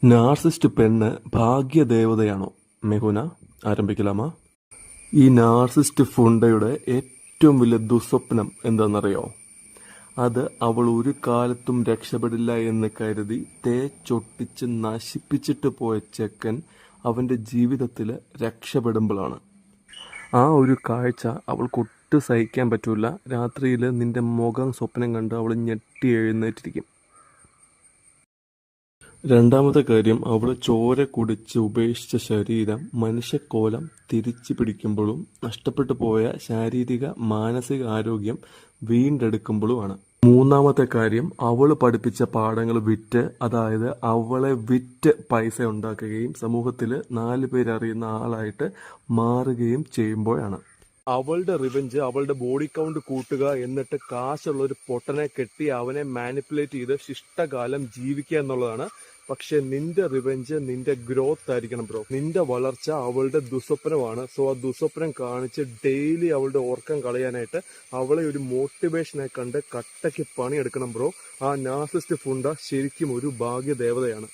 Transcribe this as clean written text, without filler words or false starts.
Narcissist പെണ്ണ് ഭാഗ്യദേവതയാണോ? മെഹുന ആരംഭിക്കലാമാ? ഈ narcissist ഫുണ്ടയുടെ ഏറ്റവും വലിയ ദുസ്വപ്നം എന്താണെന്നറിയോ? അത് അവൾ ഒരു കാലത്തും രക്ഷപ്പെടില്ല എന്ന് കരുതി തേച്ചൊട്ടിച്ച് നശിപ്പിച്ചിട്ട് പോയ ചെക്കൻ അവൻ്റെ ജീവിതത്തിൽ രക്ഷപ്പെടുമ്പോഴാണ്. ആ ഒരു കാഴ്ച അവൾക്കൊട്ടും സഹിക്കാൻ പറ്റൂല. രാത്രിയിൽ നിന്റെ മുഖം സ്വപ്നം കണ്ട് അവൾ ഞെട്ടി എഴുന്നേറ്റിരിക്കും. രണ്ടാമത്തെ കാര്യം, അവൾ ചോര കുടിച്ച് ഉപേക്ഷിച്ച ശരീരം മനുഷ്യക്കോലം തിരിച്ചു പിടിക്കുമ്പോഴും നഷ്ടപ്പെട്ടു പോയ ശാരീരിക മാനസിക ആരോഗ്യം വീണ്ടെടുക്കുമ്പോഴുമാണ്. മൂന്നാമത്തെ കാര്യം, അവൾ പഠിപ്പിച്ച പാഠങ്ങൾ വിറ്റ്, അതായത് അവളെ വിറ്റ് പൈസ ഉണ്ടാക്കുകയും സമൂഹത്തിൽ 4 പേരറിയുന്ന ആളായിട്ട് മാറുകയും ചെയ്യുമ്പോഴാണ്. അവളുടെ റിവെഞ്ച് അവളുടെ ബോഡി കൗണ്ട് കൂട്ടുക, എന്നിട്ട് കാശുള്ള ഒരു പൊട്ടനെ കെട്ടി അവനെ മാനിപ്പുലേറ്റ് ചെയ്ത് ശിഷ്ടകാലം ജീവിക്കുക എന്നുള്ളതാണ്. പക്ഷെ നിന്റെ റിവെഞ്ച് നിന്റെ ഗ്രോത്ത് ആയിരിക്കണം ബ്രോ. നിന്റെ വളർച്ച അവളുടെ ദുസ്വപ്നമാണ്. സോ ആ ദുസ്വപ്നം കാണിച്ച് ഡെയിലി അവളുടെ ഓർക്കം കളയാനായിട്ട് അവളെ ഒരു മോട്ടിവേഷനായി കണ്ട് കട്ടയ്ക്ക് പണിയെടുക്കണം ബ്രോ. ആ നാർസിസ്റ്റ് ഫുണ്ട ശരിക്കും ഒരു ഭാഗ്യദേവതയാണ്.